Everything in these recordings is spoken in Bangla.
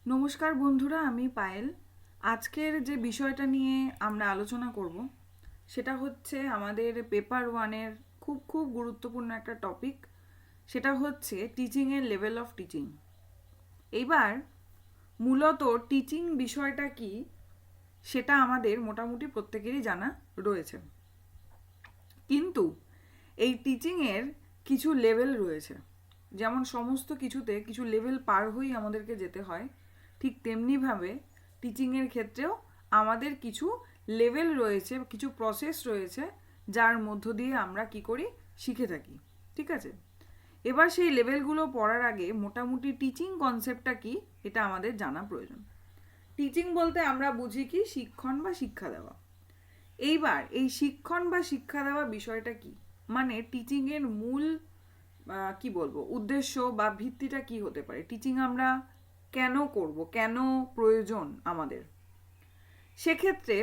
নমস্কার বন্ধুরা, আমি পায়েল। আজকের যে বিষয়টা নিয়ে আমরা আলোচনা করব সেটা হচ্ছে আমাদের পেপার ওয়ানের খুব খুব গুরুত্বপূর্ণ একটা টপিক। সেটা হচ্ছে টিচিংয়ের লেভেল অফ টিচিং। এইবার মূলত টিচিং বিষয়টা কি সেটা আমাদের মোটামুটি প্রত্যেকেরই জানা রয়েছে, কিন্তু এই টিচিংয়ের কিছু লেভেল রয়েছে। যেমন সমস্ত কিছুতে কিছু লেভেল পার হয়েই আমাদেরকে যেতে হয়, ঠিক তেমনিভাবে টিচিংয়ের ক্ষেত্রেও আমাদের কিছু লেভেল রয়েছে, কিছু প্রসেস রয়েছে, যার মধ্য দিয়ে আমরা কি করি, শিখে থাকি। ঠিক আছে, এবার সেই লেভেলগুলো পড়ার আগে মোটামুটি টিচিং কনসেপ্টটা কি এটা আমাদের জানা প্রয়োজন। টিচিং বলতে আমরা বুঝি কি, শিক্ষণ বা শিক্ষা দেওয়া। এইবার এই শিক্ষণ বা শিক্ষা দেওয়া বিষয়টা কি, মানে টিচিং এর মূল কি বলবো উদ্দেশ্য বা ভিত্তিটা কি হতে পারে, টিচিং আমরা কেন করব, কেন প্রয়োজন আমাদের। সেক্ষেত্রে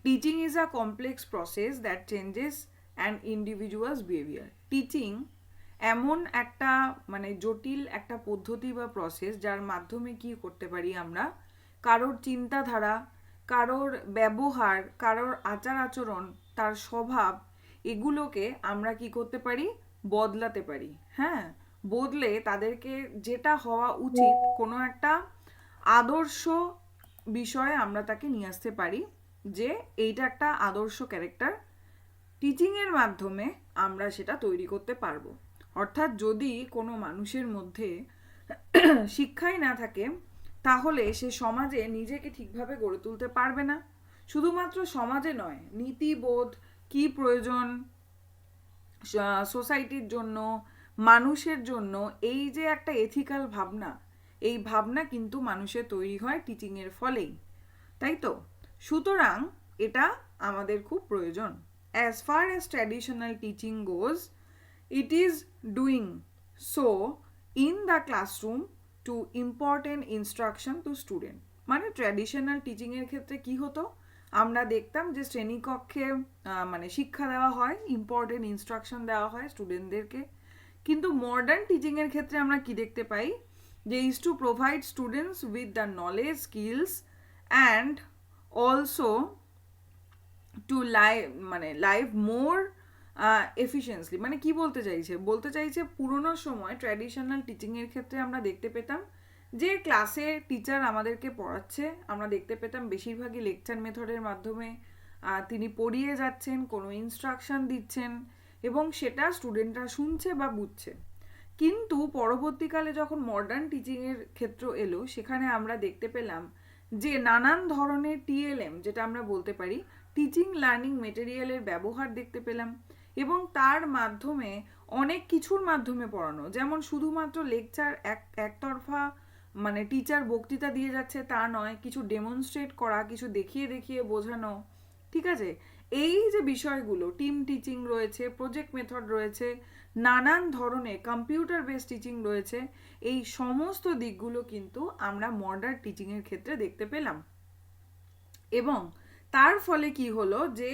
teaching is a complex process that changes an individuals behaviour. Teaching এমন একটা জটিল একটা পদ্ধতি বা প্রসেস যার মাধ্যমে কি করতে পারি আমরা, কারোর চিন্তাধারা, কারোর ব্যবহার, কারোর আচার আচরণ, তার স্বভাব, এগুলোকে আমরা কি করতে পারি, বদলাতে পারি। হ্যাঁ, বদলে তাদেরকে যেটা হওয়া উচিত কোনো একটা আদর্শ বিষয়ে আমরা তাকে নিয়ে আসতে পারি, যে এইটা একটা আদর্শ ক্যারেক্টার। টিচিংয়ের মাধ্যমে আমরা সেটা তৈরি করতে পারবো। অর্থাৎ যদি কোনো মানুষের মধ্যে শিক্ষাই না থাকে, তাহলে সে সমাজে নিজেকে ঠিকভাবে গড়ে তুলতে পারবে না। শুধুমাত্র সমাজে নয়, নীতিবোধ কি প্রয়োজন সোসাইটির জন্য, মানুষের জন্য, এই যে একটা এথিক্যাল ভাবনা, এই ভাবনা কিন্তু মানুষের তৈরি হয় টিচিংয়ের ফলেই, তাই তো? সুতরাং এটা আমাদের খুব প্রয়োজন। As far as traditional teaching goes, it is doing so in the classroom to important instruction to student। মানে ট্র্যাডিশনাল টিচিংয়ের ক্ষেত্রে কি হতো, আমরা দেখতাম যে শ্রেণীকক্ষে শিক্ষা দেওয়া হয়, ইম্পর্টেন্ট ইনস্ট্রাকশন দেওয়া হয় স্টুডেন্টদেরকে। কিন্তু মডার্ন টিচিংয়ের ক্ষেত্রে আমরা কি দেখতে পাই, যে is to provide students with the knowledge, skills and also to live more efficiently. মানে কি বলতে চাইছে পুরোনো সময় ট্র্যাডিশনাল টিচিংয়ের ক্ষেত্রে আমরা দেখতে পেতাম যে ক্লাসে টিচার আমাদেরকে পড়াচ্ছে, আমরা দেখতে পেতাম বেশিরভাগই লেকচার মেথডের মাধ্যমে তিনি পড়িয়ে যাচ্ছেন, কোনো ইনস্ট্রাকশন দিচ্ছেন এবং সেটা স্টুডেন্টরা শুনছে বা বুঝছে। কিন্তু পরবর্তীকালে যখন মডার্ন টিচিংয়ের ক্ষেত্র এলো, সেখানে আমরা দেখতে পেলাম যে নানান ধরনের টিএলএম, যেটা আমরা বলতে পারি টিচিং লার্নিং মেটেরিয়ালের ব্যবহার দেখতে পেলাম, এবং তার মাধ্যমে অনেক কিছুর মাধ্যমে পড়ানো। যেমন শুধুমাত্র লেকচার একতরফা টিচার বক্তৃতা দিয়ে যাচ্ছে তা নয়, কিছু ডেমনস্ট্রেট করা, কিছু দেখিয়ে দেখিয়ে বোঝানো। ঠিক আছে, এই যে বিষয়গুলো, টিম টিচিং রয়েছে, প্রজেক্ট মেথড রয়েছে, নানান ধরনের কম্পিউটার বেসড টিচিং রয়েছে, এই সমস্ত দিকগুলো কিন্তু আমরা মডার্ন টিচিংয়ের ক্ষেত্রে দেখতে পেলাম। এবং তার ফলে কি হলো, যে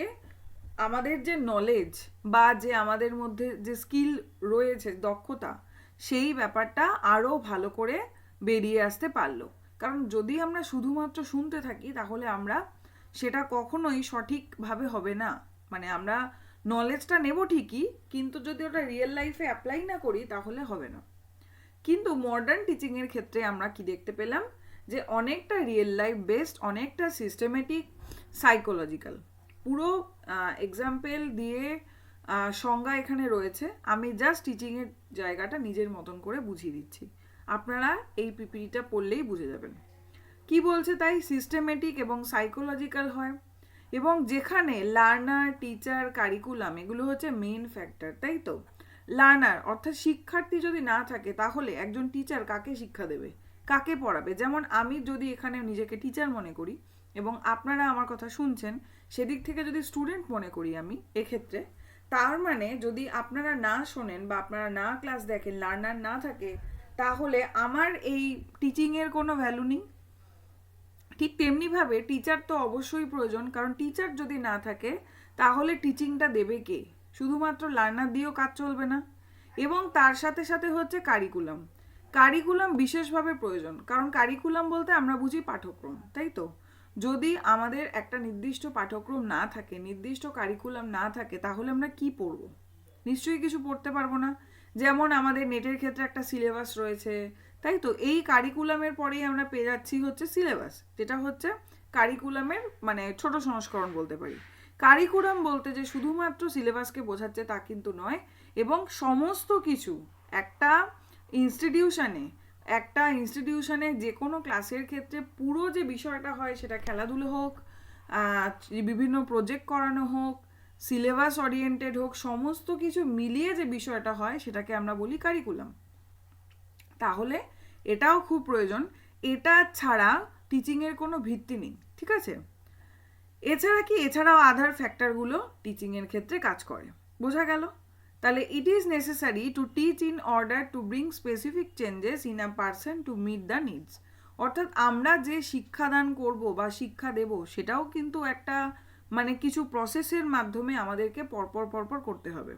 আমাদের যে নলেজ বা যে আমাদের মধ্যে যে স্কিল রয়েছে, দক্ষতা, সেই ব্যাপারটা আরও ভালো করে বেরিয়ে আসতে পারলো। কারণ যদি আমরা শুধুমাত্র শুনতে থাকি, তাহলে আমরা সেটা কখনোই সঠিকভাবে হবে না। আমরা নলেজটা নেব ঠিকই, কিন্তু যদি ওটা রিয়েল লাইফে অ্যাপ্লাই না করি তাহলে হবে না। কিন্তু মডার্ন টিচিংয়ের ক্ষেত্রে আমরা কি দেখতে পেলাম, যে অনেকটা রিয়েল লাইফ বেসড, অনেকটা সিস্টেমেটিক, সাইকোলজিক্যাল। পুরো এক্সাম্পল দিয়ে সংজ্ঞা এখানে রয়েছে, আমি জাস্ট টিচিংয়ের জায়গাটা নিজের মতন করে বুঝিয়ে দিচ্ছি, আপনারা এই পিপিটিটা পড়লেই বুঝে যাবেন কি বলছে। তাই সিস্টেমেটিক এবং সাইকোলজিক্যাল হয়, এবং যেখানে লার্নার, টিচার, কারিকুলাম এগুলো হচ্ছে মেইন ফ্যাক্টর, তাই তো? লার্নার অর্থাৎ শিক্ষার্থী যদি না থাকে, তাহলে একজন টিচার কাকে শিক্ষা দেবে, কাকে পড়াবে? যেমন আমি যদি এখানে নিজেকে টিচার মনে করি এবং আপনারা আমার কথা শুনছেন, সেদিক থেকে যদি স্টুডেন্ট মনে করি আমি এক্ষেত্রে, তার মানে যদি আপনারা না শোনেন বা আপনারা না ক্লাস দেখেন, লার্নার না থাকে, তাহলে আমার এই টিচিংয়ের কোনো ভ্যালু নেই। ঠিক তেমনিভাবে টিচার তো অবশ্যই প্রয়োজন, কারণ টিচার যদি না থাকে তাহলে টিচিংটা দেবে কে? শুধুমাত্র লার্নার দিয়েও কাজ চলবে না। এবং তার সাথে সাথে হচ্ছে কারিকুলাম। কারিকুলাম বিশেষভাবে প্রয়োজন, কারণ কারিকুলাম বলতে আমরা বুঝি পাঠ্যক্রম, তাই তো? যদি আমাদের একটা নির্দিষ্ট পাঠ্যক্রম না থাকে, নির্দিষ্ট কারিকুলাম না থাকে, তাহলে আমরা কি পড়বো? নিশ্চয়ই কিছু পড়তে পারবো না। যেমন আমাদের নেটের ক্ষেত্রে একটা সিলেবাস রয়েছে, তাই তো? এই কারিকুলামের পরেই আমরা পেয়ে যাচ্ছি হচ্ছে সিলেবাস, যেটা হচ্ছে কারিকুলামের মানে ছোট সংস্করণ বলতে পারি। কারিকুলাম বলতে যে শুধুমাত্র সিলেবাসকে বোঝাচ্ছে তা কিন্তু নয়, এবং সমস্ত কিছু একটা ইনস্টিটিউশনে যে কোনো ক্লাসের ক্ষেত্রে পুরো যে বিষয়টা হয়, সেটা খেলাধুলো হোক, বিভিন্ন প্রজেক্ট করানো হোক, সিলেবাস ওরিয়েন্টেড হোক, সমস্ত কিছু মিলিয়ে যে বিষয়টা হয় সেটাকে আমরা বলি কারিকুলাম। তাহলে এটাও খুব প্রয়োজন, এটা ছাড়া টিচিংয়ের কোনো ভিত্তি নেই, ঠিক আছে? এছাড়াও আধার ফ্যাক্টরগুলো টিচিংয়ের ক্ষেত্রে কাজ করে, বোঝা গেল? তাহলে it is necessary to teach in order to bring specific changes in a person to meet the needs. অর্থাৎ আমরা যে শিক্ষাদান করব বা শিক্ষা দেব, সেটাও কিন্তু একটা মানে কিছু প্রসেসের মাধ্যমে আমাদেরকে পরপর করতে হবে।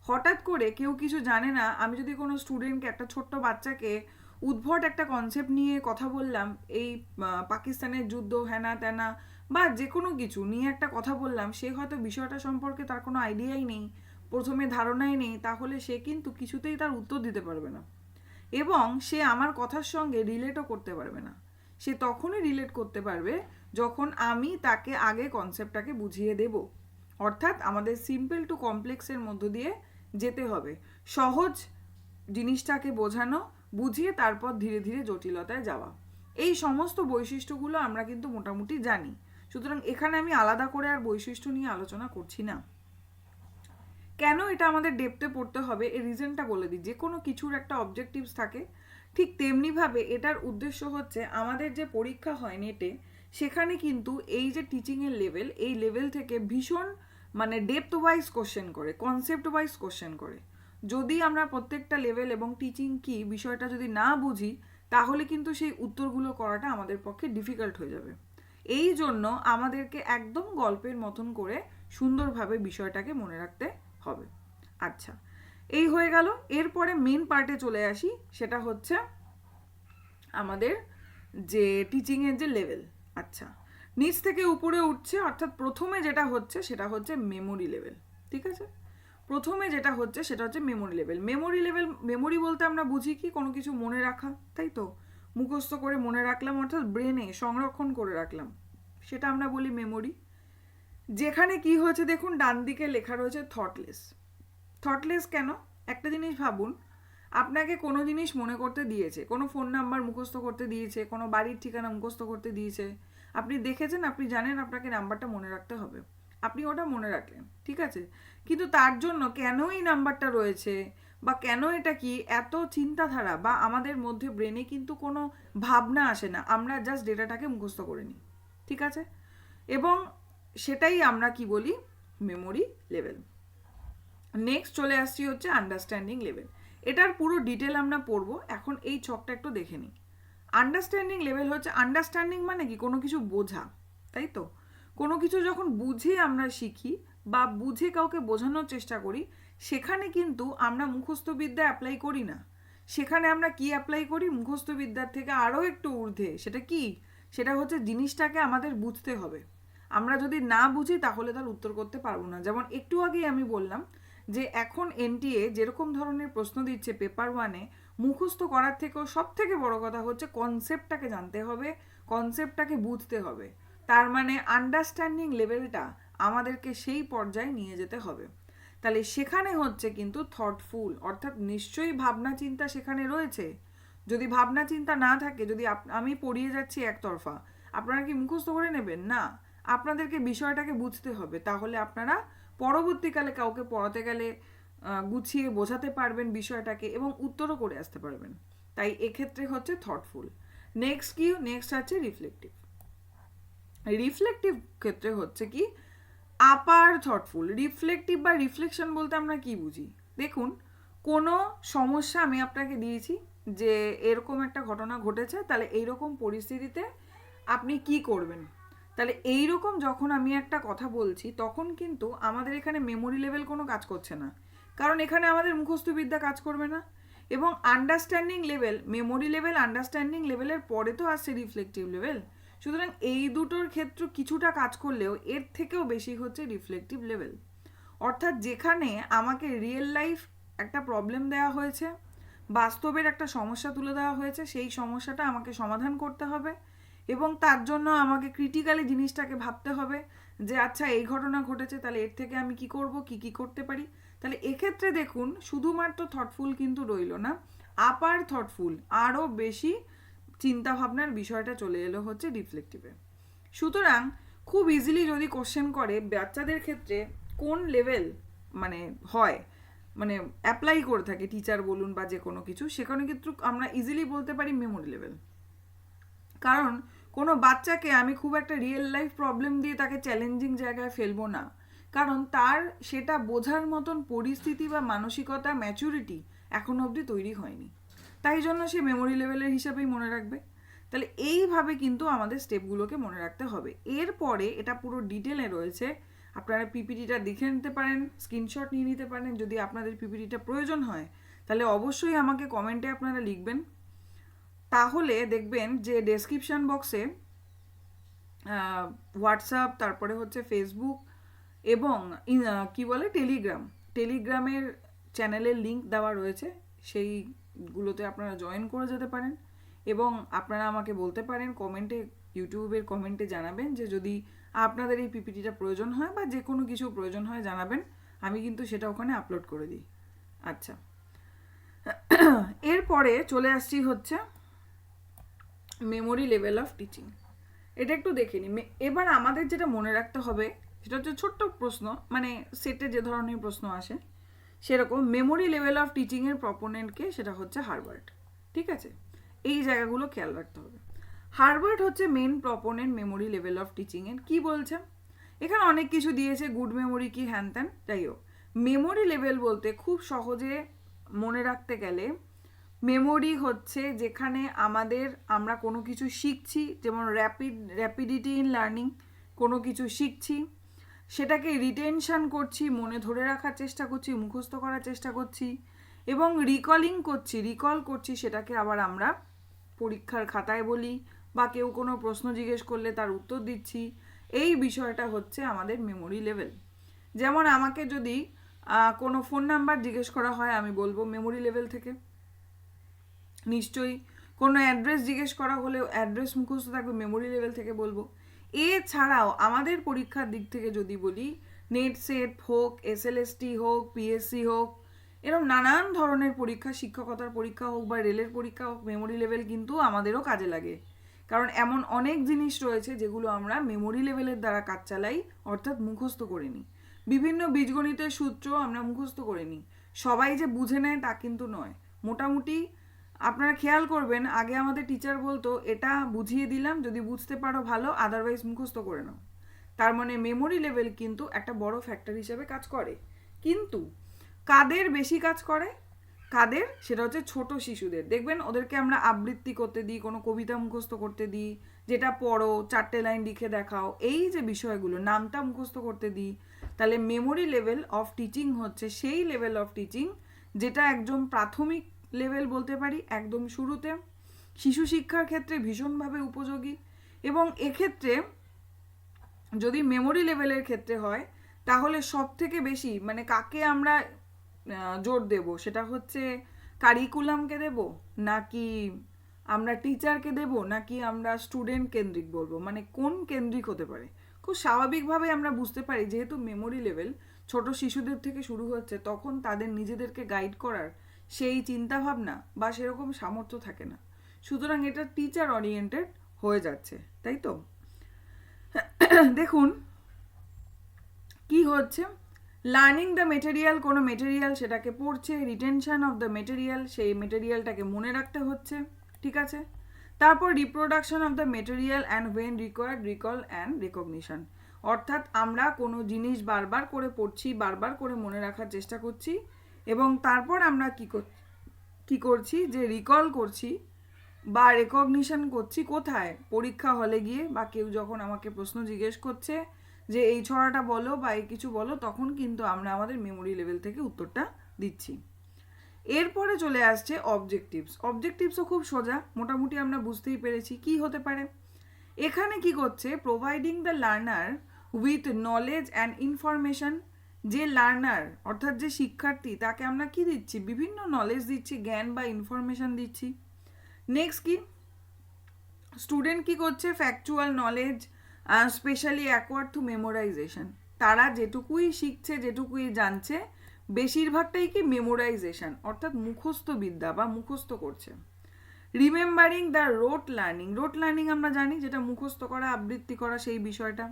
হঠাৎ করে কেউ কিছু জানে না, আমি যদি কোনো স্টুডেন্টকে, একটা ছোট্ট বাচ্চাকে উদ্ভট একটা কনসেপ্ট নিয়ে কথা বললাম, এই পাকিস্তানের যুদ্ধ হ্যানা ত্যানা বা যে কোনো কিছু নিয়ে একটা কথা বললাম, সে হয়তো বিষয়টা সম্পর্কে তার কোনো আইডিয়াই নেই, প্রথমে ধারণাই নেই, তাহলে সে কিন্তু কিছুতেই তার উত্তর দিতে পারবে না, এবং সে আমার কথার সঙ্গে রিলেটও করতে পারবে না। সে তখনই রিলেট করতে পারবে যখন আমি তাকে আগে কনসেপ্টটাকে বুঝিয়ে দেব। অর্থাৎ আমাদের সিম্পল টু কমপ্লেক্সের মধ্য দিয়ে যেতে হবে, সহজ জিনিসটাকে বোঝানো, বুঝিয়ে তারপর ধীরে ধীরে জটিলতায় যাওয়া। এই সমস্ত বৈশিষ্ট্যগুলো আমরা কিন্তু মোটামুটি জানি, সুতরাং এখানে আমি আলাদা করে আর বৈশিষ্ট্য নিয়ে আলোচনা করছি না। কেন এটা আমাদের ডেপথে পড়তে হবে এই রিজনটা বলে দিই। যে কোনো কিছুর একটা অবজেক্টিভস থাকে, ঠিক তেমনিভাবে এটার উদ্দেশ্য হচ্ছে আমাদের যে পরীক্ষা হয় নেটে, সেখানে কিন্তু এই যে টিচিংয়ের লেভেল, এই লেভেল থেকে ভীষণ মানে ডেপথ ওয়াইজ কোশ্চেন করে, কনসেপ্ট ওয়াইজ কোশ্চেন করে। যদি আমরা প্রত্যেকটা লেভেল এবং টিচিং কি বিষয়টা যদি না বুঝি, তাহলে কিন্তু সেই উত্তরগুলো করাটা আমাদের পক্ষে ডিফিকাল্ট হয়ে যাবে। এই জন্য আমাদেরকে একদম গল্পের মতন করে সুন্দরভাবে বিষয়টাকে মনে রাখতে হবে। আচ্ছা, এই হয়ে গেল। এরপরে মেন পার্টে চলে আসি, সেটা হচ্ছে আমাদের যে টিচিংয়ের যে লেভেল। আচ্ছা, নিচ থেকে উপরে উঠছে, অর্থাৎ প্রথমে যেটা হচ্ছে সেটা হচ্ছে মেমোরি লেভেল, ঠিক আছে? প্রথমে যেটা হচ্ছে সেটা হচ্ছে মেমোরি লেভেল। মেমোরি বলতে আমরা বুঝি কি, কোনো কিছু মনে রাখা, তাই তো? মুখস্থ করে মনে রাখলাম, অর্থাৎ ব্রেনে সংরক্ষণ করে রাখলাম, সেটা আমরা বলি মেমোরি। যেখানে কি হয়েছে দেখুন, ডান দিকে লেখা রয়েছে থটলেস। থটলেস কেন? একটা জিনিস ভাবুন, আপনাকে কোনো জিনিস মনে করতে দিয়েছে, কোনো ফোন নাম্বার মুখস্থ করতে দিয়েছে, কোনো বাড়ির ঠিকানা মুখস্থ করতে দিয়েছে, আপনি দেখেছেন, আপনি জানেন আপনাকে নাম্বারটা মনে রাখতে হবে, আপনি ওটা মনে রাখলেন, ঠিক আছে? কিন্তু তার জন্য কেন এই নাম্বারটা রয়েছে বা কেন এটা কি, এত চিন্তাধারা বা আমাদের মধ্যে ব্রেনে কিন্তু কোনো ভাবনা আসে না, আমরা জাস্ট ডেটাটাকে মুখস্থ করে নিই, ঠিক আছে? এবং সেটাই আমরা কি বলি, মেমোরি লেভেল। নেক্সট চলে আসছি হচ্ছে আন্ডারস্ট্যান্ডিং লেভেল। এটার পুরো ডিটেল আমরা পড়বো, এখন এই ছকটা একটু দেখে নিই। আন্ডারস্ট্যান্ডিং লেভেল হচ্ছে, আন্ডারস্ট্যান্ডিং মানে কি, কোনো কিছু বোঝা, তাই তো? কোনো কিছু যখন বুঝে আমরা শিখি বা বুঝে কাউকে বোঝানোর চেষ্টা করি, সেখানে কিন্তু আমরা মুখস্থবিদ্যা অ্যাপ্লাই করি না, সেখানে আমরা কি অ্যাপ্লাই করি, মুখস্থবিদ্যার থেকে আরও একটু ঊর্ধ্বে। সেটা কি? সেটা হচ্ছে জিনিসটাকে আমাদের বুঝতে হবে। আমরা যদি না বুঝি তাহলে তার উত্তর করতে পারবো না। যেমন একটু আগেই আমি বললাম যে এখন এনটিএ যেরকম ধরনের প্রশ্ন দিচ্ছে পেপার ওয়ানে, মুখস্থ করার থেকেও সব থেকে বড় কথা হচ্ছে কনসেপ্টটাকে জানতে হবে, কনসেপ্টটাকে বুঝতে হবে। তার মানে আন্ডারস্ট্যান্ডিং লেভেলটা আমাদেরকে সেই পর্যায়ে নিয়ে যেতে হবে। তাহলে সেখানে হচ্ছে কিন্তু থটফুল, অর্থাৎ নিশ্চয়ই ভাবনা চিন্তা সেখানে রয়েছে। যদি ভাবনা চিন্তা না থাকে, যদি আমি পড়িয়ে যাচ্ছি একতরফা, আপনারা কি মুখস্থ করে নেবেন? না, আপনাদেরকে বিষয়টাকে বুঝতে হবে, তাহলে আপনারা পরবর্তীকালে কাউকে পড়াতে গেলে গুছিয়ে বোঝাতে পারবেন বিষয়টাকে এবং উত্তরও করে আসতে পারবেন। তাই এক্ষেত্রে হচ্ছে থটফুল। নেক্সট কি? নেক্সট আছে রিফ্লেকটিভ। রিফ্লেকটিভ ক্ষেত্রে হচ্ছে কি, আপার থটফুল। রিফ্লেকটিভ বা রিফ্লেকশন বলতে আমরা কি বুঝি? দেখুন, কোনো সমস্যা আমি আপনাকে দিয়েছি যে এরকম একটা ঘটনা ঘটেছে, তাহলে এইরকম পরিস্থিতিতে আপনি কি করবেন। তাহলে এইরকম যখন আমি একটা কথা বলছি, তখন কিন্তু আমাদের এখানে মেমোরি লেভেল কোনো কাজ করছে না, কারণ এখানে আমাদের মুখস্থবিদ্যা কাজ করবে না। এবং understanding level, memory level understanding লেভেলের পরে তো আসছে রিফ্লেক্টিভ লেভেল। সুতরাং এই দুটোর ক্ষেত্রে কিছুটা কাজ করলেও এর থেকেও বেশি হচ্ছে রিফ্লেক্টিভ লেভেল। অর্থাৎ যেখানে আমাকে রিয়েল লাইফ একটা প্রবলেম দেওয়া হয়েছে, বাস্তবের একটা সমস্যা তুলে দেওয়া হয়েছে, সেই সমস্যাটা আমাকে সমাধান করতে হবে এবং তার জন্য আমাকে ক্রিটিক্যালি জিনিসটাকে ভাবতে হবে যে আচ্ছা এই ঘটনা ঘটেছে, তাহলে এর থেকে আমি কি করব, কি করতে পারি। তাহলে এক্ষেত্রে দেখুন শুধুমাত্র থটফুল কিন্তু রইল না, আপার থটফুল, আরও বেশি চিন্তাভাবনার বিষয়টা চলে এলো হচ্ছে রিফ্লেক্টিভে। সুতরাং খুব ইজিলি যদি কোশ্চেন করে বাচ্চাদের ক্ষেত্রে কোন লেভেল মানে হয়, মানে অ্যাপ্লাই করে থাকে টিচার বলুন বা যে কোনো কিছু, সেখানে কিন্তু আমরা ইজিলি বলতে পারি মেমোরি লেভেল। কারণ কোনো বাচ্চাকে আমি খুব একটা রিয়েল লাইফ প্রবলেম দিয়ে তাকে চ্যালেঞ্জিং জায়গায় ফেলবো না, কারণ তার সেটা বোঝার মতন পরিস্থিতি বা মানসিকতা ম্যাচুরিটি এখনো অবধি তৈরি হয়নি, তাই জন্য সে মেমোরি লেভেলের হিসাবেই মনে রাখবে। তাহলে এইভাবে কিন্তু আমাদের স্টেপগুলোকে মনে রাখতে হবে। এরপরে এটা পুরো ডিটেলে রয়েছে, আপনারা পিপিটিটা দেখে নিতে পারেন, স্ক্রিনশট নিয়ে নিতে পারেন। যদি আপনাদের পিপিটিটা প্রয়োজন হয় তাহলে অবশ্যই আমাকে কমেন্টে আপনারা লিখবেন। তাহলে দেখবেন যে ডেসক্রিপশন বক্সে হোয়াটসঅ্যাপ, তারপরে হচ্ছে ফেসবুক এবং কি বলে টেলিগ্রামের চ্যানেলের লিঙ্ক দেওয়া রয়েছে, সেইগুলোতে আপনারা জয়েন করে যেতে পারেন এবং আপনারা আমাকে বলতে পারেন কমেন্টে, ইউটিউবের কমেন্টে জানাবেন যে যদি আপনাদের এই পিপিটিটা প্রয়োজন হয় বা যে কোনো কিছু প্রয়োজন হয় জানাবেন, আমি কিন্তু সেটা ওখানে আপলোড করে দিই। আচ্ছা, এরপরে চলে আসছি হচ্ছে মেমোরি লেভেল অফ টিচিং। এটা একটু দেখে নিই। এবার আমাদের যেটা মনে রাখতে হবে সেটা হচ্ছে ছোট্ট প্রশ্ন, মানে সেটে যে ধরনের প্রশ্ন আসে সেরকম মেমোরি লেভেল অফ টিচিংয়ের প্রপোনেন্টকে, সেটা হচ্ছে হার্ভার্ড। ঠিক আছে, এই জায়গাগুলো খেয়াল রাখতে হবে। হার্ভার্ড হচ্ছে main proponent memory level of টিচিংয়ের। কি বলছে এখানে অনেক কিছু দিয়েছে, গুড মেমোরি কি হ্যান ত্যান, যাই হোক মেমোরি লেভেল বলতে খুব সহজে মনে রাখতে গেলে মেমোরি হচ্ছে যেখানে আমরা কোনো কিছু শিখছি, যেমন র্যাপিডিটি ইন লার্নিং, কোনো কিছু শিখছি সেটাকে রিটেনশন করছি, মনে ধরে রাখার চেষ্টা করছি, মুখস্থ করার চেষ্টা করছি এবং রিকল করছি, সেটাকে আবার আমরা পরীক্ষার খাতায় বলি বা কেউ কোনো প্রশ্ন জিজ্ঞেস করলে তার উত্তর দিচ্ছি। এই বিষয়টা হচ্ছে আমাদের মেমোরি লেভেল। যেমন আমাকে যদি কোনো ফোন নাম্বার জিজ্ঞেস করা হয় আমি বলবো মেমোরি লেভেল থেকে। নিশ্চয়ই কোনো অ্যাড্রেস জিজ্ঞেস করা হলেও অ্যাড্রেস মুখস্থ থাকবে, মেমোরি লেভেল থেকে বলবো। এছাড়াও আমাদের পরীক্ষার দিক থেকে যদি বলি, নেট সেট হোক, SLST হোক, PSC হোক, এরকম নানান ধরনের পরীক্ষা, শিক্ষকতার পরীক্ষা হোক বা রেলের পরীক্ষা হোক, মেমোরি লেভেল কিন্তু আমাদেরও কাজে লাগে। কারণ এমন অনেক জিনিস রয়েছে যেগুলো আমরা মেমোরি লেভেলের দ্বারা কাজ চালাই, অর্থাৎ মুখস্থ করে নিই। বিভিন্ন বীজগণিতের সূত্র আমরা মুখস্থ করে নিই, সবাই যে বুঝে নেয় তা কিন্তু নয়। মোটামুটি আপনারা খেয়াল করবেন আগে আমাদের টিচার বলতো এটা বুঝিয়ে দিলাম, যদি বুঝতে পারো ভালো, আদারওয়াইজ মুখস্থ করে নাও। তার মানে মেমোরি লেভেল কিন্তু একটা বড় ফ্যাক্টর হিসেবে কাজ করে। কিন্তু কাদের বেশি কাজ করে, সেটা হচ্ছে ছোট শিশুদের। দেখবেন ওদেরকে আমরা আবৃত্তি করতে দিই, কোনো কবিতা মুখস্থ করতে দিই, যেটা পড়ো 4টে লাইন লিখে দেখাও, এই যে বিষয়গুলো, নামটা মুখস্থ করতে দিই। তাহলে মেমোরি লেভেল অফ টিচিং হচ্ছে সেই লেভেল অফ টিচিং যেটা একদম প্রাথমিক লেভেল বলতে পারি, একদম শুরুতে শিশু শিক্ষার ক্ষেত্রে ভীষণভাবে উপযোগী। এবং এক্ষেত্রে যদি মেমোরি লেভেলের ক্ষেত্রে হয় তাহলে সব থেকে বেশি মানে কাকে আমরা জোর দেব, সেটা হচ্ছে কারিকুলামকে দেব, নাকি আমরা টিচারকে দেব, নাকি আমরা স্টুডেন্ট কেন্দ্রিক বলবো, মানে কোন কেন্দ্রিক হতে পারে। খুব স্বাভাবিকভাবে আমরা বুঝতে পারি যেহেতু মেমোরি লেভেল ছোট শিশুদের থেকে শুরু হচ্ছে, তখন তাদের নিজেদেরকে গাইড করার সেই চিন্তাভাবনা বা সেরকম সামর্থ্য থাকে না, সুতরাং এটা টিচার ওরিয়েন্টেড হয়ে যাচ্ছে, তাই তো। দেখুন কি হচ্ছে, লার্নিং দ্য মেটেরিয়াল, কোনো মেটেরিয়াল সেটাকে পড়ছে, রিটেনশন অফ দ্য মেটেরিয়াল, সেই মেটেরিয়ালটাকে মনে রাখতে হচ্ছে, ঠিক আছে। তারপর reproduction of the material and when required recall and recognition, অর্থাৎ আমরা কোনো জিনিস বারবার করে পড়ছি, বারবার করে মনে রাখার চেষ্টা করছি এবং তারপর আমরা কি করছি যে রিকল করছি বা রেকগনিশন করছি। কোথায়? পরীক্ষা হলে গিয়ে, বা কেউ যখন আমাকে প্রশ্ন জিজ্ঞেস করছে যে এই ছড়াটা বলো বা এই কিছু বলো, তখন কিন্তু আমরা আমাদের মেমোরি লেভেল থেকে উত্তরটা দিচ্ছি। এরপরে চলে আসছে অবজেক্টিভস। অবজেক্টিভসও খুব সোজা, মোটামুটি আমরা বুঝতেই পেরেছি কি হতে পারে। এখানে কি করছে, providing the learner with knowledge and information. যে লার্নার অর্থাৎ যে শিক্ষার্থী, তাকে আমরা কি দিচ্ছি, বিভিন্ন নলেজ দিচ্ছি, জ্ঞান বা ইনফরমেশন দিচ্ছি। নেক্সট কি, স্টুডেন্ট কি করছে, factual knowledge specially acquired through memorisation. তারা যেটুকুই শিখছে, যেটুকুই জানছে, বেশিরভাগটাই কি মেমোরাইজেশন, অর্থাৎ মুখস্থ বিদ্যা বা মুখস্থ করছে। Remembering the rote learning. Rote learning আমরা জানি, যেটা মুখস্থ করা, আবৃত্তি করা, সেই বিষয়টা।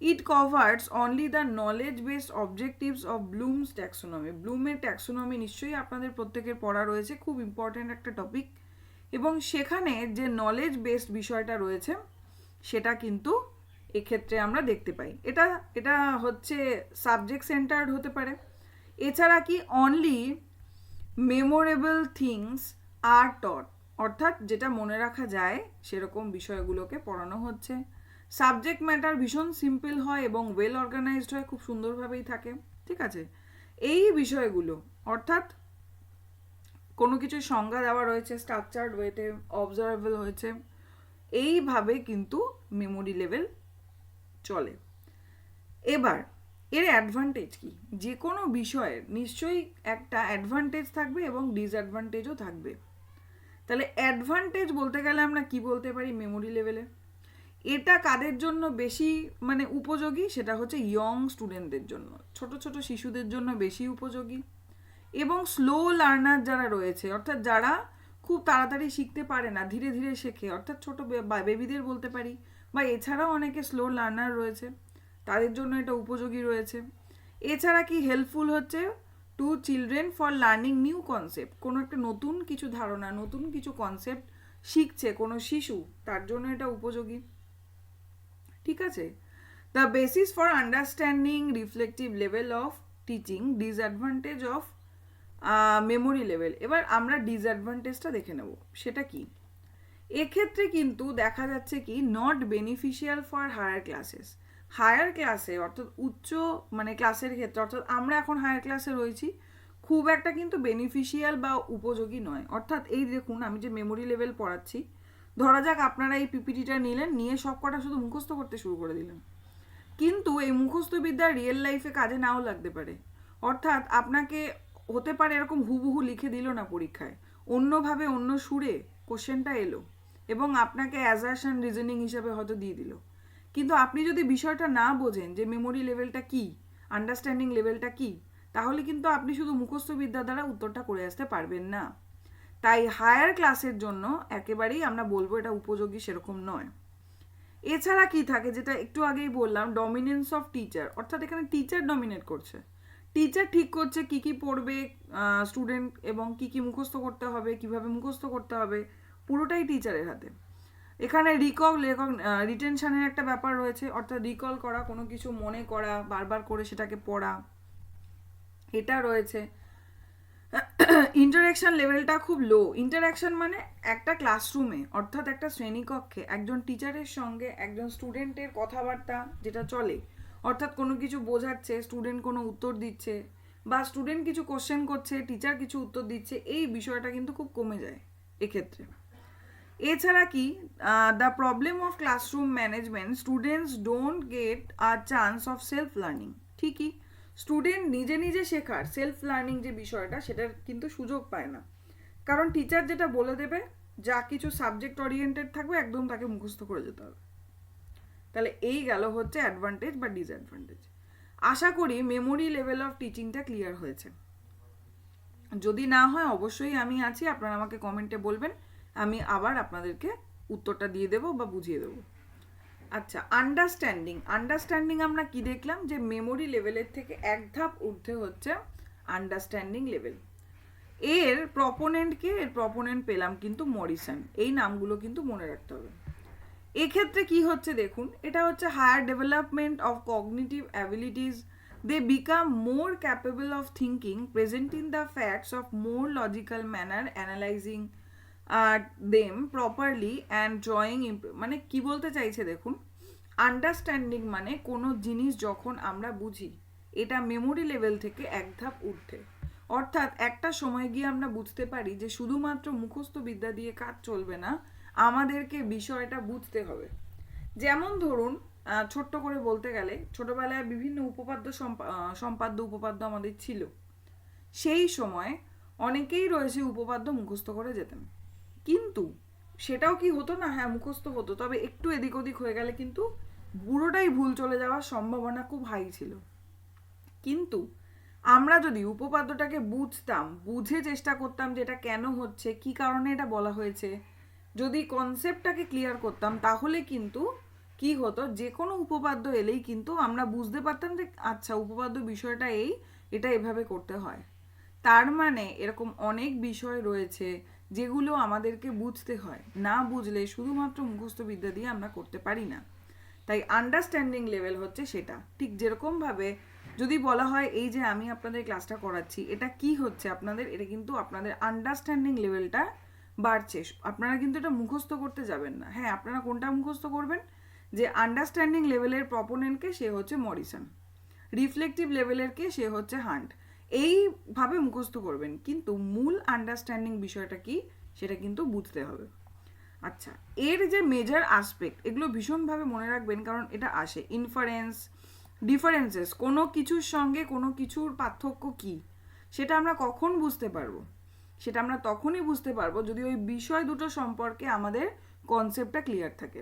It covers only the knowledge based objectives of Bloom's taxonomy. ব্লুমের ট্যাক্সোনমি নিশ্চয়ই আপনাদের প্রত্যেকের পড়া রয়েছে, খুব ইম্পর্ট্যান্ট একটা টপিক। এবং সেখানে যে নলেজ বেসড বিষয়টা রয়েছে সেটা কিন্তু এক্ষেত্রে আমরা দেখতে পাই। এটা এটা হচ্ছে সাবজেক্ট সেন্টার্ড হতে পারে। এছাড়া কি, অনলি মেমোরেবল থিংস আর টট, অর্থাৎ যেটা মনে রাখা যায় সেরকম বিষয়গুলোকে পড়ানো হচ্ছে। সাবজেক্ট ম্যাটার ভীষণ সিম্পল হয় এবং ওয়েল অর্গানাইজড হয়, খুব সুন্দরভাবেই থাকে। ঠিক আছে, এই বিষয়গুলো অর্থাৎ কোনো কিছুর সংজ্ঞা দেওয়া রয়েছে, স্ট্রাকচার্ড ওয়েতে, অবজারভেবল হয়েছে, এইভাবে কিন্তু মেমোরি লেভেল চলে। এবার এর অ্যাডভান্টেজ কি, যে কোনো বিষয়ের নিশ্চয়ই একটা অ্যাডভান্টেজ থাকবে এবং ডিসঅ্যাডভান্টেজও থাকবে। তাহলে অ্যাডভান্টেজ বলতে গেলে আমরা কি বলতে পারি মেমোরি লেভেলে, এটা কাদের জন্য বেশি মানে উপযোগী, সেটা হচ্ছে ইয়ং স্টুডেন্টদের জন্য, ছোট ছোট শিশুদের জন্য বেশি উপযোগী। এবং স্লো লার্নার যারা রয়েছে, অর্থাৎ যারা খুব তাড়াতাড়ি শিখতে পারে না, ধীরে ধীরে শেখে, অর্থাৎ ছোট বেবিদের বলতে পারি, বা এছাড়াও অনেকে স্লো লার্নার রয়েছে, তাদের জন্য এটা উপযোগী রয়েছে। এছাড়া কি হেল্পফুল হচ্ছে to children for learning new concept. কোনো একটা নতুন কিছু ধারণা, নতুন কিছু কনসেপ্ট শিখছে কোনো শিশু, তার জন্য এটা উপযোগী। ঠিক আছে, the basis for understanding reflective level of teaching, disadvantage of memory level. এবার আমরা ডিসঅ্যাডভান্টেজটা দেখে নেব, সেটা কি। এক্ষেত্রে কিন্তু দেখা যাচ্ছে কি, not beneficial for higher classes. Higher ক্লাসে অর্থাৎ উচ্চ মানে ক্লাসের ক্ষেত্রে, অর্থাৎ আমরা এখন হায়ার ক্লাসে রয়েছি, খুব একটা কিন্তু বেনিফিশিয়াল বা উপযোগী নয়। অর্থাৎ এই দেখুন, আমি যে মেমোরি লেভেল পড়াচ্ছি, ধরা যাক আপনারা এই পিপিটিটা নিলেন, নিয়ে সব কটা শুধু মুখস্থ করতে শুরু করে দিলেন, কিন্তু এই মুখস্থ বিদ্যা রিয়েল লাইফে কাজে নাও লাগতে পারে। অর্থাৎ আপনাকে হতে পারে এরকম হুবহু লিখে দিল না পরীক্ষায়, অন্যভাবে অন্য সুরে কোশ্চেনটা এলো এবং আপনাকে অ্যাজারশন রিজনিং হিসাবে হয়তো দিয়ে দিল, কিন্তু আপনি যদি বিষয়টা না বোঝেন যে মেমোরি লেভেলটা কি, আন্ডারস্ট্যান্ডিং লেভেলটা কি, তাহলে কিন্তু আপনি শুধু মুখস্থ বিদ্যা দ্বারা উত্তরটা করে আসতে পারবেন না। তাই হায়ার ক্লাসের জন্য একেবারেই আমরা বলবো এটা উপযোগী সেরকম নয়। এছাড়া কি থাকে, যেটা একটু আগেই বললাম, ডমিনেন্স অফ টিচার, অর্থাৎ এখানে টিচার ডমিনেট করছে। টিচার ঠিক করছে কি কি পড়বে স্টুডেন্ট এবং কি কি মুখস্থ করতে হবে, কিভাবে মুখস্থ করতে হবে, পুরোটাই টিচারের হাতে। এখানে রিটেনশনের একটা ব্যাপার রয়েছে, অর্থাৎ রিকল করা, কোনো কিছু মনে করা, বারবার করে সেটাকে পড়া, এটা রয়েছে। ইন্টারাকশন লেভেলটা খুব লো। ইন্টারাকশন মানে একটা ক্লাসরুমে অর্থাৎ একটা শ্রেণীকক্ষে একজন টিচারের সঙ্গে একজন স্টুডেন্টের কথাবার্তা যেটা চলে, অর্থাৎ কোনো কিছু বোঝাচ্ছে, স্টুডেন্ট কোনো উত্তর দিচ্ছে, বা স্টুডেন্ট কিছু কোশ্চেন করছে, টিচার কিছু উত্তর দিচ্ছে, এই বিষয়টা কিন্তু খুব কমে যায় এক্ষেত্রে। এছাড়া কি, the problem of classroom management, students don't get a chance of self learning. ঠিকই, স্টুডেন্ট নিজে নিজে শেখার, সেলফ লার্নিং যে বিষয়টা, সেটার কিন্তু সুযোগ পায় না, কারণ টিচার যেটা বলে দেবে, যা কিছু সাবজেক্ট ওরিয়েন্টেড থাকবে, একদম তাকে মুখস্থ করে যেতে হবে। তাহলে এই গেল হচ্ছে অ্যাডভান্টেজ বা ডিসঅ্যাডভান্টেজ। আশা করি মেমোরি লেভেল অফ টিচিংটা ক্লিয়ার হয়েছে। যদি না হয় অবশ্যই আমি আছি, আপনারা আমাকে কমেন্টে বলবেন, আমি আবার আপনাদেরকে উত্তরটা দিয়ে দেবো বা বুঝিয়ে দেবো। আচ্ছা, আন্ডারস্ট্যান্ডিং আমরা কি দেখলাম, যে মেমোরি লেভেলের থেকে এক ধাপ ঊর্ধ্বে হচ্ছে আন্ডারস্ট্যান্ডিং লেভেল। এর প্রপোনেন্ট পেলাম কিন্তু মরিসন। এই নামগুলো কিন্তু মনে রাখতে হবে। এক্ষেত্রে কি হচ্ছে দেখুন, এটা হচ্ছে higher development of cognitive abilities, they become more capable of thinking, presenting the facts of more logical manner, analysing them properly and drawing. মানে কি বলতে চাইছে দেখুন, আন্ডারস্ট্যান্ডিং মানে কোনো জিনিস যখন আমরা বুঝি, এটা মেমোরি লেভেল থেকে এক ধাপ ঊর্ধ্বে। অর্থাৎ একটা সময় গিয়ে আমরা বুঝতে পারি যে শুধুমাত্র মুখস্থ বিদ্যা দিয়ে কাজ চলবে না, আমাদেরকে বিষয়টা বুঝতে হবে। যেমন ধরুন, ছোট্ট করে বলতে গেলে ছোটবেলায় বিভিন্ন সম্পাদ্য উপপাদ্য আমাদের ছিল। সেই সময় অনেকেই রয়েছে উপপাদ্য মুখস্থ করে যেতেন, কিন্তু সেটাও কি হতো না? হ্যাঁ, মুখস্থ হতো, তবে একটু এদিক ওদিক হয়ে গেলে কিন্তু পুরোটাই ভুল চলে যাওয়ার সম্ভাবনা খুব হাই ছিল। কিন্তু আমরা যদি উপপাদ্যটাকে বুঝতাম, বুঝে চেষ্টা করতাম যে এটা কেন হচ্ছে, কি কারণে এটা বলা হয়েছে, যদি কনসেপ্টটাকে ক্লিয়ার করতাম, তাহলে কিন্তু কি হতো, যে কোনো উপপাদ্য এলেই কিন্তু আমরা বুঝতে পারতাম যে আচ্ছা উপপাদ্য বিষয়টা এটা এভাবে করতে হয়। তার মানে এরকম অনেক বিষয় রয়েছে যেগুলো আমাদেরকে বুঝতে হয়, না বুঝলে শুধুমাত্র মুখস্থ বিদ্যা দিয়ে আমরা করতে পারি না। তাই আন্ডারস্ট্যান্ডিং লেভেল হচ্ছে সেটা। ঠিক যেরকমভাবে যদি বলা হয় এই যে আমি আপনাদের ক্লাসটা করাচ্ছি, এটা কি হচ্ছে আপনাদের, এটা কিন্তু আপনাদের আন্ডারস্ট্যান্ডিং লেভেলটা বাড়ছে। আপনারা কিন্তু এটা মুখস্থ করতে যাবেন না। হ্যাঁ, আপনারা কোনটা মুখস্থ করবেন, যে আন্ডারস্ট্যান্ডিং লেভেলের প্রপোনেন্টকে সে হচ্ছে মরিসন, রিফ্লেকটিভ লেভেলেরকে সে হচ্ছে হান্ট, এইভাবে মুখস্থ করবেন। কিন্তু মূল আন্ডারস্ট্যান্ডিং বিষয়টা কি সেটা কিন্তু বুঝতে হবে। আচ্ছা, এর যে মেজর আসপেক্ট, এগুলো ভীষণভাবে মনে রাখবেন, কারণ এটা আসে ইনফারেন্স, ডিফারেন্সেস, কোনো কিছুর সঙ্গে কোনো কিছুর পার্থক্য কি, সেটা আমরা কখন বুঝতে পারবো? সেটা আমরা তখনই বুঝতে পারবো যদি ওই বিষয় দুটো সম্পর্কে আমাদের কনসেপ্টটা ক্লিয়ার থাকে।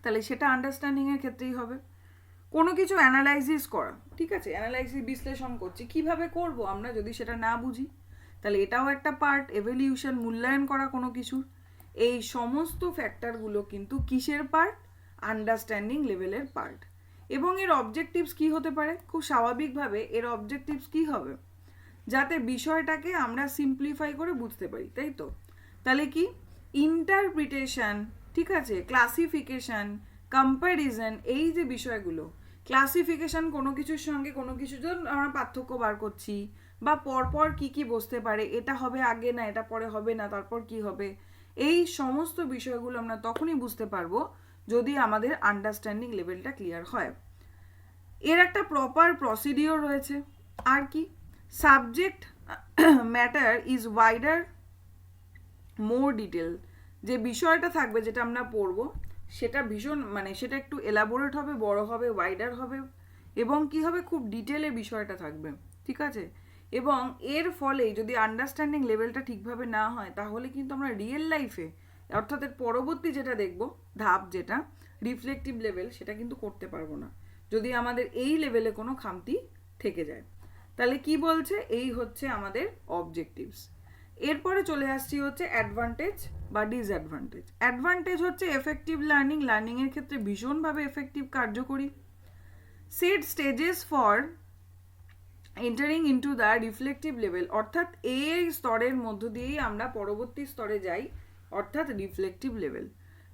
তাহলে সেটা আন্ডারস্ট্যান্ডিংয়ের ক্ষেত্রেই হবে। কোনো কিছু অ্যানালাইসিস করা, ঠিক আছে, অ্যানালাইসিস বিশ্লেষণ করছি, কিভাবে করব আমরা যদি সেটা না বুঝি? তাহলে এটাও একটা পার্ট, এভ্যালুয়েশন, মূল্যায়ন করা কোনো কিছুর। এই সমস্ত ফ্যাক্টরগুলো কিন্তু কিসের পার্ট? আন্ডারস্ট্যান্ডিং লেভেলের পার্ট। এবং এর অবজেক্টিভস কি হতে পারে? খুব স্বাভাবিকভাবে এর অবজেক্টিভস কি হবে? যাতে বিষয়টাকে আমরা সিম্পলিফাই করে বুঝতে পারি, তাই তো? তাহলে কি ইন্টারপ্রিটেশন, ঠিক আছে, ক্লাসিফিকেশন, কম্প্যারিজন, এই যে বিষয়গুলো, ক্লাসিফিকেশন কোনো কিছুর সঙ্গে কোনো কিছুর জন্য আমরা পার্থক্য বার করছি, বা পরপর কি কি বসতে পারে, এটা হবে আগে না এটা পরে হবে না তারপর কি হবে, এই সমস্ত বিষয়গুলো আমরা তখনই বুঝতে পারবো যদি আমাদের আন্ডারস্ট্যান্ডিং লেভেলটা ক্লিয়ার হয়। এর একটা প্রপার প্রসিডিওর রয়েছে। আর কি, subject matter is wider, more detail, যে বিষয়টা থাকবে যেটা আমরা পড়বো সেটা ভীষণ সেটা একটু এলাবোরেট হবে, বড় হবে, ওয়াইডার হবে, এবং কি হবে, খুব ডিটেলে বিষয়টা থাকবে, ঠিক আছে। এবং এর ফলে যদি আন্ডারস্ট্যান্ডিং লেভেলটা ঠিকভাবে না হয়, তাহলে কিন্তু আমরা রিয়েল লাইফে, অর্থাৎ এর পরবর্তী যেটা দেখব ধাপ, যেটা রিফ্লেকটিভ লেভেল, সেটা কিন্তু করতে পারবো না যদি আমাদের এই লেভেলে কোনো খামতি থেকে যায়। তাহলে কি বলছে, এই হচ্ছে আমাদের অবজেক্টিভস। এরপরে চলে আসছি হচ্ছে অ্যাডভান্টেজ বা ডিসঅ্যাডভান্টেজ। অ্যাডভান্টেজ হচ্ছে এফেক্টিভ লার্নিং, লার্নিংয়ের ক্ষেত্রে ভীষণভাবে এফেক্টিভ, কার্যকরী। Set stages for entering into the reflective level, অর্থাৎ এই স্তরের মধ্য দিয়েই আমরা পরবর্তী স্তরে যাই, অর্থাৎ রিফ্লেকটিভ লেভেল।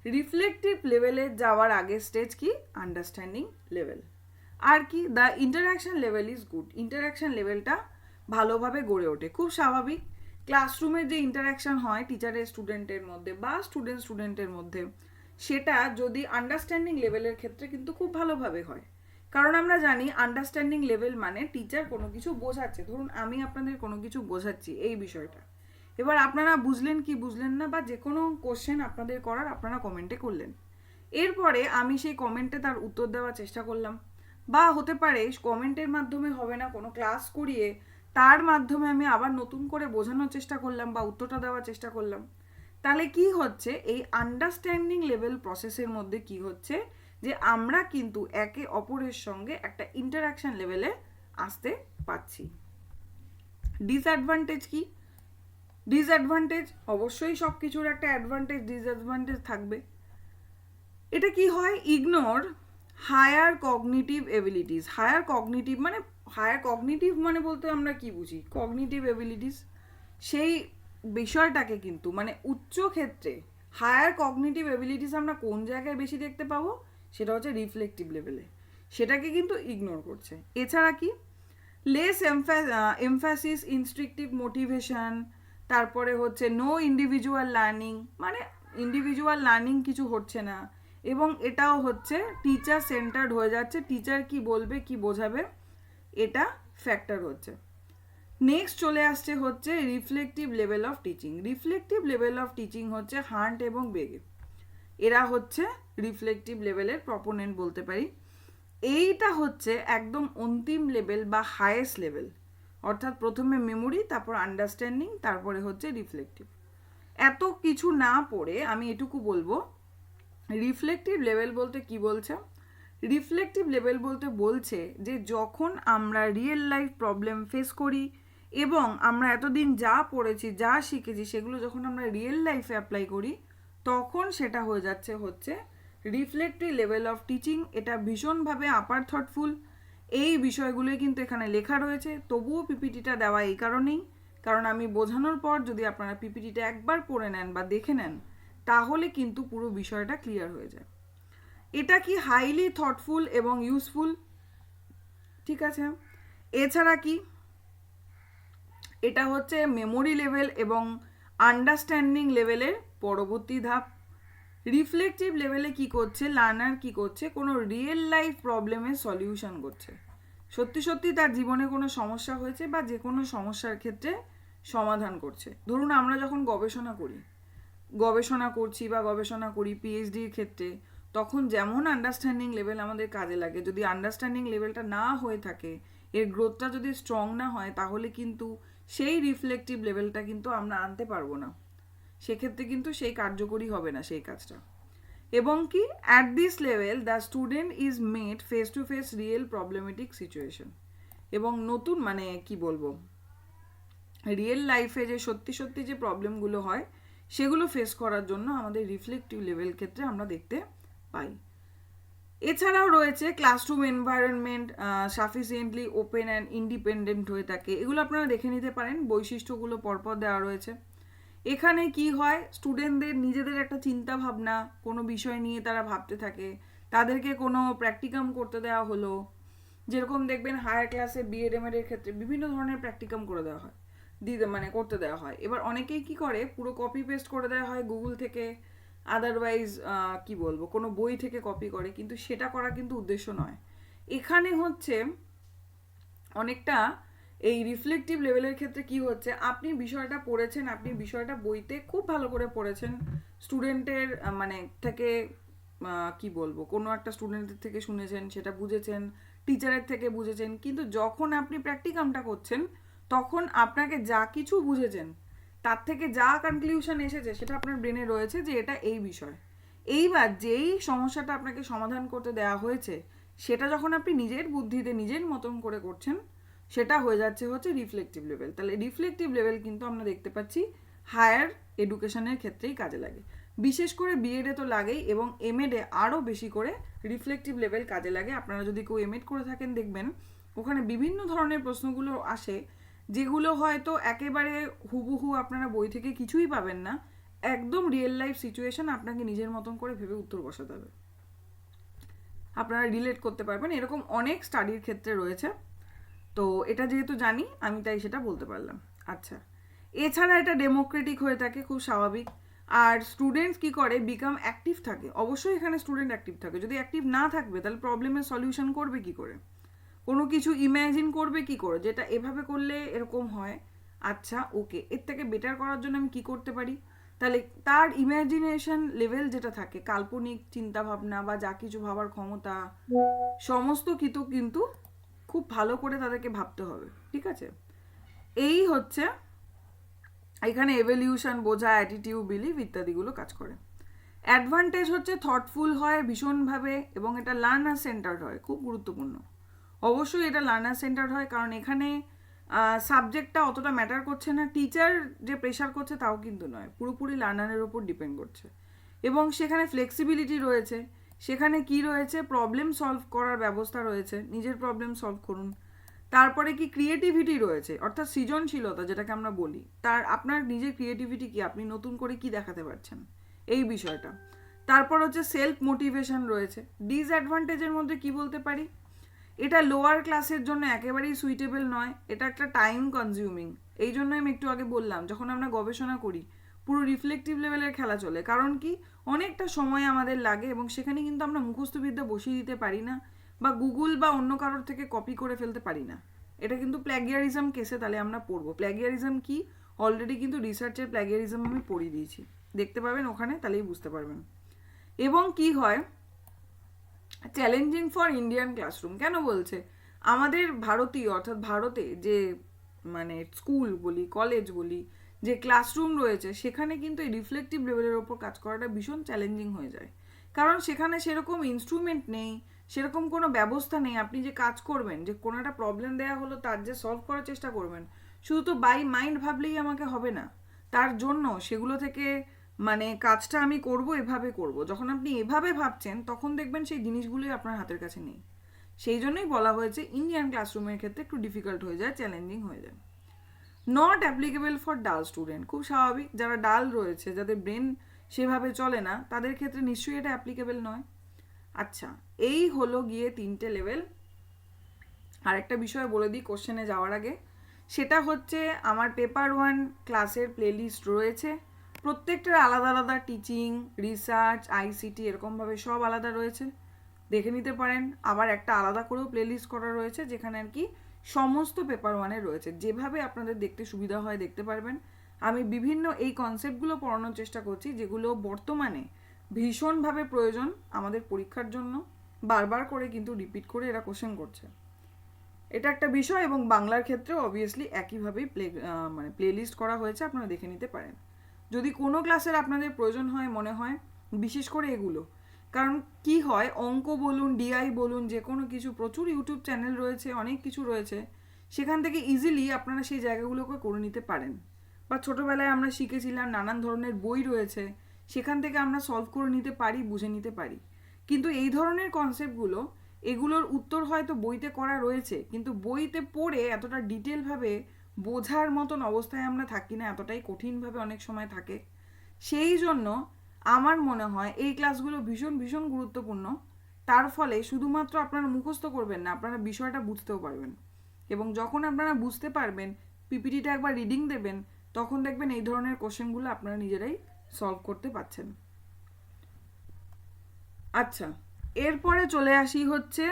রিফ্লেকটিভ লেভেলে যাওয়ার আগের স্টেজ কি? Understanding level. আর কি, the interaction level is good, interaction লেভেলটা ভালোভাবে গড়ে ওঠে। খুব স্বাভাবিক, ক্লাসরুমের যে ইন্টারাকশন হয় টিচারের স্টুডেন্টের মধ্যে বা স্টুডেন্টের মধ্যে, সেটা যদি আন্ডারস্ট্যান্ডিং লেভেলের ক্ষেত্রে কিন্তু খুব ভালোভাবে হয়। কারণ আমরা জানি আন্ডারস্ট্যান্ডিং লেভেল মানে টিচার কোনো কিছু বোঝাচ্ছে, ধরুন আমি আপনাদের কোনো কিছু বোঝাচ্ছি এই বিষয়টা, এবার আপনারা বুঝলেন কি বুঝলেন না, বা যে কোনো কোশ্চেন আপনাদের করার আপনারা কমেন্টে করলেন, এরপরে আমি সেই কমেন্টে তার উত্তর দেওয়ার চেষ্টা করলাম, বা হতে পারে কমেন্টের মাধ্যমে হবে না, কোনো ক্লাস করিয়ে তার মাধ্যমে আমি আবার নতুন করে বোঝানোর চেষ্টা করলাম বা উত্তরটা দেওয়ার চেষ্টা করলাম। তাহলে কি হচ্ছে, এই আন্ডারস্ট্যান্ডিং লেভেল প্রসেসের মধ্যে কি হচ্ছে, যে আমরা কিন্তু একে অপরের সঙ্গে একটা ইন্টারাকশন লেভেলে আসতে পারছি। ডিসঅ্যাডভান্টেজ কি? ডিসঅ্যাডভান্টেজ অবশ্যই সব কিছুর একটা অ্যাডভান্টেজ ডিসঅ্যাডভান্টেজ থাকবে। এটা কি হয়, ignore higher cognitive abilities. Higher cognitive মানে বলতে আমরা কি বুঝি, কগনিটিভ এবিলিটিস, সেই বিষয়টাকে কিন্তু উচ্চ ক্ষেত্রে হায়ার কগনিটিভ এবিলিটিস আমরা কোন জায়গায় বেশি দেখতে পাবো, সেটা হচ্ছে রিফ্লেকটিভ লেভেলে, সেটাকে কিন্তু ইগনোর করছে। এছাড়া কি, লেস এমফ্যাসিস ইনস্ট্রিকটিভ মোটিভেশন, তারপরে হচ্ছে no individual learning, individual learning কিছু হচ্ছে না, এবং এটাও হচ্ছে টিচার সেন্টার্ড হয়ে যাচ্ছে, টিচার কি বলবে কি বোঝাবে এটা ফ্যাক্টর হচ্ছে। নেক্সট চলে আসছে হচ্ছে reflective level of teaching. Reflective level of teaching হচ্ছে হান্ট এবং বেগে, এরা হচ্ছে রিফ্লেকটিভ লেভেলের প্রপোনেন্ট বলতে পারি। এইটা হচ্ছে একদম অন্তিম লেভেল বা হায়েস্ট লেভেল, অর্থাৎ প্রথমে মেমোরি, তারপর আন্ডারস্ট্যান্ডিং, তারপরে হচ্ছে রিফ্লেকটিভ। এত কিছু না পড়ে আমি এটুকু বলবো, রিফ্লেকটিভ লেভেল বলতে কি বলছে? রিফ্লেকটিভ লেভেল বলতে বলছে যে যখন আমরা রিয়েল লাইফ প্রবলেম ফেস করি এবং আমরা এতদিন যা পড়েছি, যা শিখেছি, সেগুলো যখন আমরা রিয়েল লাইফে অ্যাপ্লাই করি, তখন সেটা হয়ে যাচ্ছে হচ্ছে রিফ্লেকটিভ লেভেল অফ টিচিং। এটা ভীষণভাবে আপার থটফুল, এই বিষয়গুলোই কিন্তু এখানে লেখা রয়েছে। তবুও পিপিটিটা দেওয়া এই কারণেই, কারণ আমি বোঝানোর পর যদি আপনারা পিপিটিটা একবার পড়ে নেন বা দেখে নেন, তাহলে কিন্তু পুরো বিষয়টা ক্লিয়ার হয়ে যায়। এটা কি হাইলি থটফুল এবং ইউজফুল, ঠিক আছে। এছাড়া কি, এটা হচ্ছে মেমোরি লেভেল এবং আন্ডারস্ট্যান্ডিং লেভেলের পরবর্তী ধাপ। রিফ্লেকটিভ লেভেলে কি করছে, লার্নার কি করছে, কোনো রিয়েল লাইফ প্রবলেমের সলিউশন করছে। সত্যি সত্যি তার জীবনে কোনো সমস্যা হয়েছে বা যে কোনো সমস্যার ক্ষেত্রে সমাধান করছে। ধরুন আমরা যখন গবেষণা করছি বা গবেষণা করি পিএইচডির ক্ষেত্রে, তখন যেমন আন্ডারস্ট্যান্ডিং লেভেল আমাদের কাজে লাগে। যদি আন্ডারস্ট্যান্ডিং লেভেলটা না হয়ে থাকে, এর গ্রোথটা যদি স্ট্রং না হয়, তাহলে কিন্তু সেই রিফ্লেকটিভ লেভেলটা কিন্তু আমরা আনতে পারবো না। সেক্ষেত্রে কিন্তু সেই কার্যকরী হবে না সেই কাজটা। এবং কি, at this level the student is made face to face real problematic situation. এবং নতুন মানে কি বলবো, রিয়েল লাইফে যে সত্যি সত্যি যে প্রবলেমগুলো হয়, সেগুলো ফেস করার জন্য আমাদের রিফ্লেকটিভ লেভেল ক্ষেত্রে আমরা দেখতে পাই। এছাড়াও রয়েছে classroom environment sufficiently open and independent হয়ে থাকে। এগুলো আপনারা দেখে নিতে পারেন, বৈশিষ্ট্যগুলো পরপর দেওয়া রয়েছে। এখানে কি হয়, স্টুডেন্টদের নিজেদের একটা চিন্তা ভাবনা, কোনো বিষয় নিয়ে তারা ভাবতে থাকে, তাদেরকে কোনো প্র্যাকটিকাম করতে দেওয়া হলো। যেরকম দেখবেন হায়ার ক্লাসে বিএড এমএড এর ক্ষেত্রে বিভিন্ন ধরনের প্র্যাকটিকাম করে দেওয়া হয়, করতে দেওয়া হয়। এবার অনেকেই কি করে, পুরো কপি পেস্ট করে দেওয়া হয় গুগল থেকে, আদারওয়াইজ কি বলবো, কোনো বই থেকে কপি করে, কিন্তু সেটা করা কিন্তু উদ্দেশ্য নয়। এখানে হচ্ছে অনেকটা এই রিফ্লেকটিভ লেভেলের ক্ষেত্রে কি হচ্ছে, আপনি বিষয়টা পড়েছেন, আপনি বিষয়টা বইতে খুব ভালো করে পড়েছেন, স্টুডেন্টের মানে থেকে কি বলবো, কোনো একটা স্টুডেন্টের থেকে শুনেছেন, সেটা বুঝেছেন, টিচারের থেকে বুঝেছেন, কিন্তু যখন আপনি প্র্যাকটিকামটা করছেন, তখন আপনাকে যা কিছু বুঝেছেন তার থেকে যা কনক্লিউশন এসেছে, সেটা আপনার ব্রেনে রয়েছে যে এটা এই বিষয়। এইবার যেই সমস্যাটা আপনাকে সমাধান করতে দেওয়া হয়েছে, সেটা যখন আপনি নিজের বুদ্ধিতে নিজের মতন করে করছেন, সেটা হয়ে যাচ্ছে হচ্ছে রিফ্লেকটিভ লেভেল। তাহলে রিফ্লেকটিভ লেভেল কিন্তু আমরা দেখতে পাচ্ছি হায়ার এডুকেশনের ক্ষেত্রেই কাজে লাগে, বিশেষ করে বিএডে তো লাগেই, এবং এমএডে আরও বেশি করে রিফ্লেকটিভ লেভেল কাজে লাগে। আপনারা যদি কেউ এমএড করে থাকেন, দেখবেন ওখানে বিভিন্ন ধরনের প্রশ্নগুলো আসে, যেগুলো হয়তো একেবারে হুবহু আপনারা বই থেকে কিছুই পাবেন না, একদম রিয়েল লাইফ সিচুয়েশন আপনাকে নিজের মতন করে ভেবে উত্তর বসাতে হবে, আপনারা রিলেট করতে পারবেন। এরকম অনেক স্টাডির ক্ষেত্রে রয়েছে, তো এটা যেহেতু জানি আমি, তাই সেটা বলতে পারলাম। আচ্ছা, এছাড়া এটা ডেমোক্রেটিক হয়ে থাকে, খুব স্বাভাবিক। আর স্টুডেন্টস কি করে, বিকাম অ্যাক্টিভ থাকে। অবশ্যই এখানে স্টুডেন্ট অ্যাক্টিভ থাকে, যদি অ্যাক্টিভ না থাকবে তাহলে প্রবলেমের সলিউশন করবে কি করে, কোনো কিছু ইম্যাজিন করবে কি করে, যেটা এভাবে করলে এরকম হয়, আচ্ছা ওকে এর থেকে বেটার করার জন্য আমি কি করতে পারি। তাহলে তার ইমাজিনেশন লেভেল যেটা থাকে, কাল্পনিক চিন্তাভাবনা বা যা কিছু ভাবার ক্ষমতা, সমস্ত কিছু কিন্তু খুব ভালো করে তাদেরকে ভাবতে হবে, ঠিক আছে। এই হচ্ছে এখানে এভলিউশন বোঝা, অ্যাটিটিউড, বিলিভ ইত্যাদিগুলো কাজ করে। অ্যাডভান্টেজ হচ্ছে থটফুল হয় ভীষণভাবে, এবং এটা লার্নার সেন্টার্ড হয়, খুব গুরুত্বপূর্ণ। অবশ্যই এটা লার্নার সেন্টার্ড হয়, কারণ এখানে সাবজেক্টটা অতটা ম্যাটার করছে না, টিচার যে প্রেশার করছে তাও কিন্তু নয়, পুরোপুরি লার্নারের ওপর ডিপেন্ড করছে। এবং সেখানে ফ্লেক্সিবিলিটি রয়েছে, সেখানে কি রয়েছে, প্রবলেম সলভ করার ব্যবস্থা রয়েছে, নিজের প্রবলেম সলভ করুন। তারপরে কি ক্রিয়েটিভিটি রয়েছে, অর্থাৎ সৃজনশীলতা যেটাকে আমরা বলি, তার আপনার নিজের ক্রিয়েটিভিটি কি, আপনি নতুন করে কি দেখাতে পারছেন, এই বিষয়টা। তারপর হচ্ছে সেলফ মোটিভেশন রয়েছে। ডিসঅ্যাডভান্টেজের মধ্যে কি বলতে পারি, এটা লোয়ার ক্লাসের জন্য একেবারেই সুইটেবল নয়, এটা একটা টাইম কনজিউমিং। এই জন্য আমি একটু আগে বললাম, যখন আমরা গবেষণা করি পুরো রিফ্লেকটিভ লেভেলের খেলা চলে, কারণ কি অনেকটা সময় আমাদের লাগে, এবং সেখানে কিন্তু আমরা মুখস্থবিদ্যা বসিয়ে দিতে পারি না, বা গুগল বা অন্য কারোর থেকে কপি করে ফেলতে পারি না। এটা কিন্তু প্ল্যাগিয়ারিজম কেসে তাহলে আমরা পড়বো। প্ল্যাগিয়ারিজম কি, অলরেডি কিন্তু রিসার্চের প্ল্যাগিয়ারিজম আমি পড়িয়ে দিয়েছি, দেখতে পাবেন ওখানে, তাহলেই বুঝতে পারবেন। এবং কি হয়, চ্যালেঞ্জিং ফর ইন্ডিয়ান ক্লাসরুম কেন বলছে, আমাদের ভারতীয় অর্থাৎ ভারতে যে মানে স্কুল বলি কলেজ বলি যে ক্লাসরুম রয়েছে, সেখানে কিন্তু এই রিফ্লেক্টিভ লেভেলের ওপর কাজ করাটা ভীষণ চ্যালেঞ্জিং হয়ে যায়। কারণ সেখানে সেরকম ইনস্ট্রুমেন্ট নেই, সেরকম কোনো ব্যবস্থা নেই। আপনি যে কাজ করবেন, যে কোনো একটা প্রবলেম দেওয়া হলো তার যে সলভ করার চেষ্টা করবেন, শুধু তো বাই মাইন্ড ভাবলেই আমাকে হবে না। তার জন্য সেগুলো থেকে মানে কাজটা আমি করব, এভাবে করব। যখন আপনি এভাবে ভাবছেন তখন দেখবেন সেই জিনিসগুলোই আপনার হাতের কাছে নেই। সেই জন্যই বলা হয়েছে ইন্ডিয়ান ক্লাসরুমের ক্ষেত্রে একটু ডিফিকাল্ট হয়ে যায়, চ্যালেঞ্জিং হয়ে যায়। নট অ্যাপ্লিকেবল ফর ডাল স্টুডেন্ট, খুব স্বাভাবিক, যারা ডাল রয়েছে, যাদের ব্রেন সেভাবে চলে না, তাদের ক্ষেত্রে নিশ্চয়ই এটা অ্যাপ্লিকেবল নয়। আচ্ছা, এই হলো গিয়ে 3টে লেভেল। আরেকটা বিষয় বলে দিই কোশ্চেনে যাওয়ার আগে, সেটা হচ্ছে আমার পেপার 1 ক্লাসের প্লেলিস্ট রয়েছে, প্রত্যেকটার আলাদা আলাদা টিচিং, রিসার্চ, আইসিটি এরকমভাবে সব আলাদা রয়েছে, দেখে নিতে পারেন। আবার একটা আলাদা করেও প্লেলিস্ট করা রয়েছে যেখানে আর কি সমস্ত পেপার 1 রয়েছে, যেভাবে আপনাদের দেখতে সুবিধা হয় দেখতে পারবেন। আমি বিভিন্ন এই কনসেপ্টগুলো পড়ানোর চেষ্টা করছি যেগুলো বর্তমানে ভীষণভাবে প্রয়োজন আমাদের পরীক্ষার জন্য, বারবার করে কিন্তু রিপিট করে এরা কোশ্চেন করছে, এটা একটা বিষয়। এবং বাংলার ক্ষেত্রেও অবভিয়াসলি একইভাবেই মানে প্লেলিস্ট করা হয়েছে, আপনারা দেখে নিতে পারেন যদি কোনো ক্লাসের আপনাদের প্রয়োজন হয় মনে হয়, বিশেষ করে এগুলো। কারণ কি হয়, অঙ্ক বলুন, ডিআই বলুন, যে কোনো কিছু, প্রচুর ইউটিউব চ্যানেল রয়েছে, অনেক কিছু রয়েছে, সেখান থেকে ইজিলি আপনারা সেই জায়গাগুলোকে করে নিতে পারেন। বা ছোটোবেলায় আমরা শিখেছিলাম, নানান ধরনের বই রয়েছে, সেখান থেকে আমরা সলভ করে নিতে পারি, বুঝে নিতে পারি। কিন্তু এই ধরনের কনসেপ্টগুলো, এগুলোর উত্তর হয়তো বইতে করা রয়েছে, কিন্তু বইতে পড়ে এতটা ডিটেলভাবে বোঝার মতন অবস্থায় আমরা থাকি না, এতটাই কঠিনভাবে অনেক সময় থাকে। সেই জন্য আমার মনে হয় এই ক্লাসগুলো ভীষণ ভীষণ গুরুত্বপূর্ণ। তার ফলে শুধুমাত্র আপনারা মুখস্থ করবেন না, আপনারা বিষয়টা বুঝতেও পারবেন। এবং যখন আপনারা বুঝতে পারবেন, পিপিটিটা একবার রিডিং দেবেন, তখন দেখবেন এই ধরনের কোশ্চেনগুলো আপনারা নিজেরাই সলভ করতে পারছেন। আচ্ছা, এরপরে চলে আসি হচ্ছে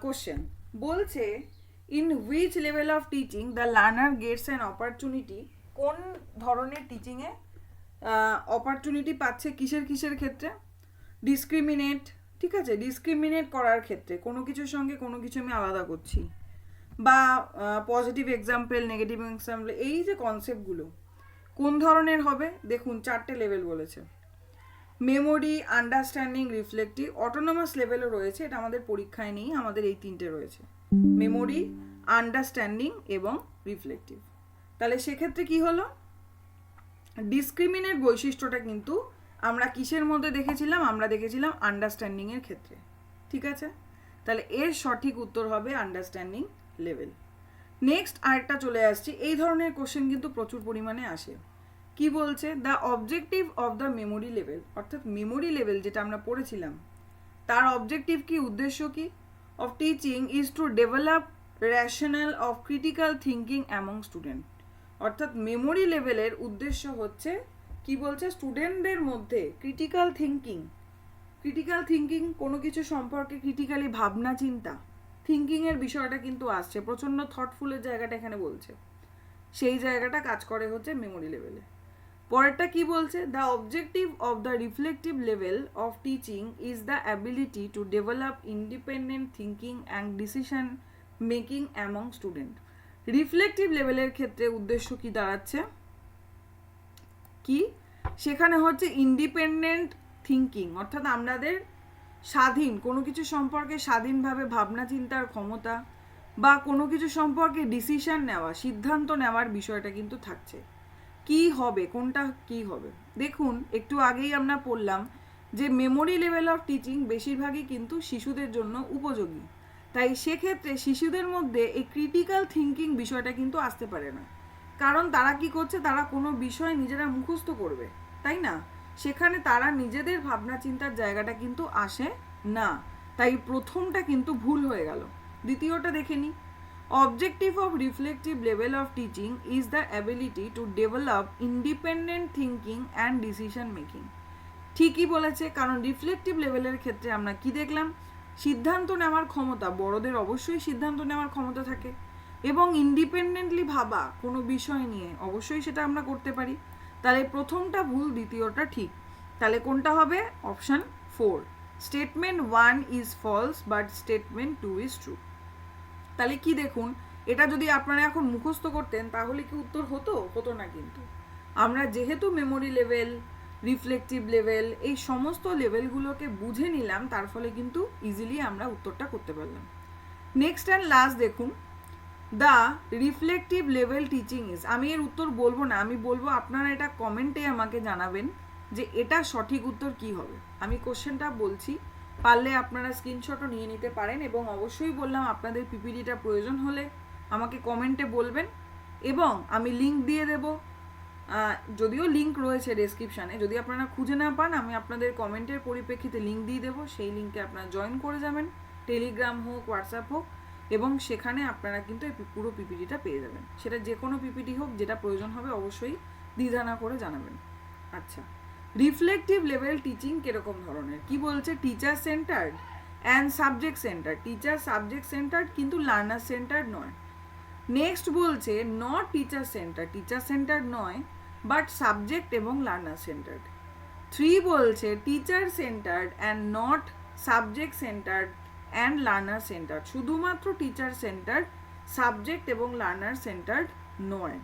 কোশ্চেন। বলছে in which level of teaching the learner gets an opportunity, কোন ধরনের টিচিংয়ে অপরচুনিটি পাচ্ছে, কিসের কিসের ক্ষেত্রে, ডিসক্রিমিনেট, ঠিক আছে, ডিসক্রিমিনেট করার ক্ষেত্রে, কোনো কিছুর সঙ্গে কোনো কিছু আমি আলাদা করছি, বা পজিটিভ এক্সাম্পল, নেগেটিভ এক্সাম্পল, এই যে কনসেপ্টগুলো কোন ধরনের হবে, দেখুন 4টে লেভেল বলেছে। মেমোরি, আন্ডারস্ট্যান্ডিং, রিফ্লেক্টিভ, অটোনোমাস লেভেলও রয়েছে, এটা আমাদের পরীক্ষায় নেই, আমাদের এই 3টে রয়েছে, মেমোরি, আন্ডারস্ট্যান্ডিং এবং রিফ্লেক্টিভ। তাহলে সেক্ষেত্রে কি হলো, ডিসক্রিমিনেট বৈশিষ্ট্যটা কিন্তু আমরা কিসের মধ্যে দেখেছিলাম, আমরা দেখেছিলাম আন্ডারস্ট্যান্ডিংয়ের ক্ষেত্রে, ঠিক আছে। তাহলে এর সঠিক উত্তর হবে আন্ডারস্ট্যান্ডিং লেভেল। নেক্সট আরেকটা চলে আসছি, এই ধরনের কোশ্চেন কিন্তু প্রচুর পরিমাণে আসে। কি বলছে, the objective of the memory level, অর্থাৎ মেমোরি লেভেল যেটা আমরা পড়েছিলাম, তার অবজেক্টিভ কি, উদ্দেশ্য কি, of teaching is to develop rational of critical thinking among student. অর্থাৎ মেমোরি লেভেলের উদ্দেশ্য হচ্ছে কি বলছে, স্টুডেন্টদের মধ্যে ক্রিটিক্যাল থিঙ্কিং, কোনো কিছু সম্পর্কে ক্রিটিক্যালি ভাবনা চিন্তা, থিঙ্কিংয়ের বিষয়টা কিন্তু আসছে, প্রচণ্ড থটফুলের জায়গাটা এখানে বলছে, সেই জায়গাটা কাজ করে হচ্ছে মেমোরি লেভেলে। পরেরটা কি বলছে, the objective of the reflective level of teaching is the ability to develop independent thinking and decision making among student. Reflective লেভেলের ক্ষেত্রে উদ্দেশ্য কি দাঁড়াচ্ছে, কি, সেখানে হচ্ছে ইন্ডিপেন্ডেন্ট থিঙ্কিং, অর্থাৎ আমাদের স্বাধীন, কোনো কিছু সম্পর্কে স্বাধীনভাবে ভাবনা চিন্তার ক্ষমতা, বা কোনো কিছু সম্পর্কে ডিসিশন নেওয়া, সিদ্ধান্ত নেওয়ার বিষয়টা কিন্তু থাকছে। কি হবে, কোনটা কি হবে, দেখুন একটু আগেই আমরা পড়লাম যে মেমোরি লেভেল অফ টিচিং বেশিরভাগই কিন্তু শিশুদের জন্য উপযোগী, তাই সেক্ষেত্রে শিশুদের মধ্যে এই ক্রিটিক্যাল থিঙ্কিং বিষয়টা কিন্তু আসতে পারে না। কারণ তারা কি করছে, তারা কোনো বিষয় নিজেরা মুখস্থ করবে, তাই না, সেখানে তারা নিজেদের ভাবনা চিন্তার জায়গাটা কিন্তু আসে না, তাই প্রথমটা কিন্তু ভুল হয়ে গেল। দ্বিতীয়টা দেখে নিই, objective of reflective level of teaching is the ability to develop independent thinking and decision making. ঠিকই বলেছে, কারণ রিফ্লেক্টিভ লেভেলের ক্ষেত্রে আমরা কি দেখলাম, সিদ্ধান্ত নেওয়ার ক্ষমতা, বড়দের অবশ্যই সিদ্ধান্ত নেওয়ার ক্ষমতা থাকে, এবং ইন্ডিপেন্ডেন্টলি ভাবা কোনো বিষয় নিয়ে, অবশ্যই সেটা আমরা করতে পারি। তাহলে প্রথমটা ভুল, দ্বিতীয়টা ঠিক। তাহলে কোনটা হবে? Option 4, statement 1 is false but statement 2 is true. তাহলে কি দেখুন, এটা যদি আপনারা এখন মুখস্থ করতেন তাহলে কি উত্তর হতো না। কিন্তু আমরা যেহেতু মেমোরি লেভেল, রিফ্লেক্টিভ লেভেল, এই সমস্ত লেভেলগুলোকে বুঝে নিলাম, তার ফলে কিন্তু ইজিলি আমরা উত্তরটা করতে পারলাম। নেক্সট অ্যান্ড লাস্ট দেখুন, the reflective level teaching is, আমি এর উত্তর বলবো না, আমি বলবো আপনারা এটা কমেন্টে আমাকে জানাবেন যে এটা সঠিক উত্তর কি হবে। আমি কোশ্চেনটা বলছি, পারলে আপনারা স্ক্রিনশটও নিয়ে নিতে পারেন, এবং অবশ্যই বললাম আপনাদের পিপিটিটা প্রয়োজন হলে আমাকে কমেন্টে বলবেন, এবং আমি লিঙ্ক দিয়ে দেব। যদিও লিঙ্ক রয়েছে ডেসক্রিপশানে, যদি আপনারা খুঁজে না পান আমি আপনাদের কমেন্টের পরিপ্রেক্ষিতে লিঙ্ক দিয়ে দেবো, সেই লিঙ্কে আপনারা জয়েন করে যাবেন, টেলিগ্রাম হোক, হোয়াটসঅ্যাপ হোক, এবং সেখানে আপনারা কিন্তু এই পুরো পিপিটিটা পেয়ে যাবেন। সেটা যে কোনো পিপিটি হোক, যেটা প্রয়োজন হবে অবশ্যই দ্বিধা না করে জানাবেন। আচ্ছা, রিফ্লেক্টিভ লেভেল টিচিং কিরকম ধরনের, কি বলছে? Teacher centred and subject centred. Teacher subject centred, কিন্তু লার্নার সেন্টার্ড নয়। নেক্সট বলছে not teacher centre, teacher centre নয়, বাট সাবজেক্ট এবং লার্নার সেন্টার্ড। 3 বলছে teacher centred and not subject centred and learner centred, শুধুমাত্র টিচার সেন্টার্ড, সাবজেক্ট এবং লার্নার সেন্টার্ড নয়।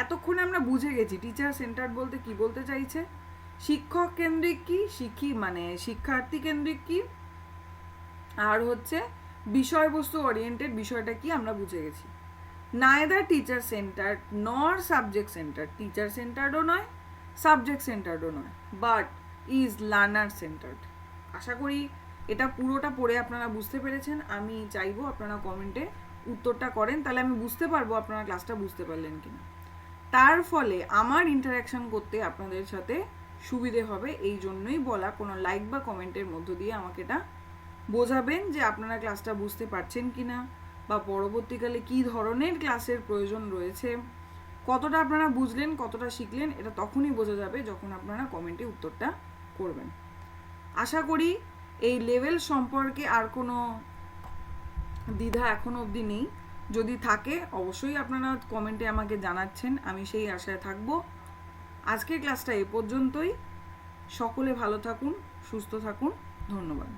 এতক্ষণে আমরা বুঝে গেছি টিচার সেন্টার্ড বলতে কি বলতে চাইছে, শিক্ষক কেন্দ্রিক কি, শিক্ষার্থী কেন্দ্রিক কি, আর হচ্ছে বিষয়বস্তু ওরিয়েন্টেড বিষয়টা কি আমরা বুঝে গেছি। neither teacher centered nor subject centered, teacher centered ও নয়, সাবজেক্ট সেন্টার্ডও নয়, বাট ইজ লার্নার সেন্টার্ড। আশা করি এটা পুরোটা পড়ে আপনারা বুঝতে পেরেছেন। আমি চাইবো আপনারা কমেন্টে উত্তরটা করেন, তাহলে আমি বুঝতে পারবো আপনারা ক্লাসটা বুঝতে পারলেন কিনা। তার ফলে আমার ইন্টারাকশন করতে আপনাদের সাথে সুবিধে হবে, এই জন্যই বলা। কোনো লাইক বা কমেন্টের মধ্য দিয়ে আমাকে এটা বোঝাবেন যে আপনারা ক্লাসটা বুঝতে পারছেন কিনা, বা পরবর্তীকালে কী ধরনের ক্লাসের প্রয়োজন রয়েছে, কতটা আপনারা বুঝলেন, কতটা শিখলেন, এটা তখনই বোঝা যাবে যখন আপনারা কমেন্টে উত্তরটা করবেন। আশা করি এই লেভেল সম্পর্কে আর কোনো দ্বিধা এখনো অবধি নেই। যদি থাকে অবশ্যই আপনারা কমেন্টে আমাকে জানাচ্ছেন, আমি সেই আশায় থাকব। আজকের ক্লাসটা এ পর্যন্তই। সকলে ভালো থাকুন, সুস্থ থাকুন, ধন্যবাদ।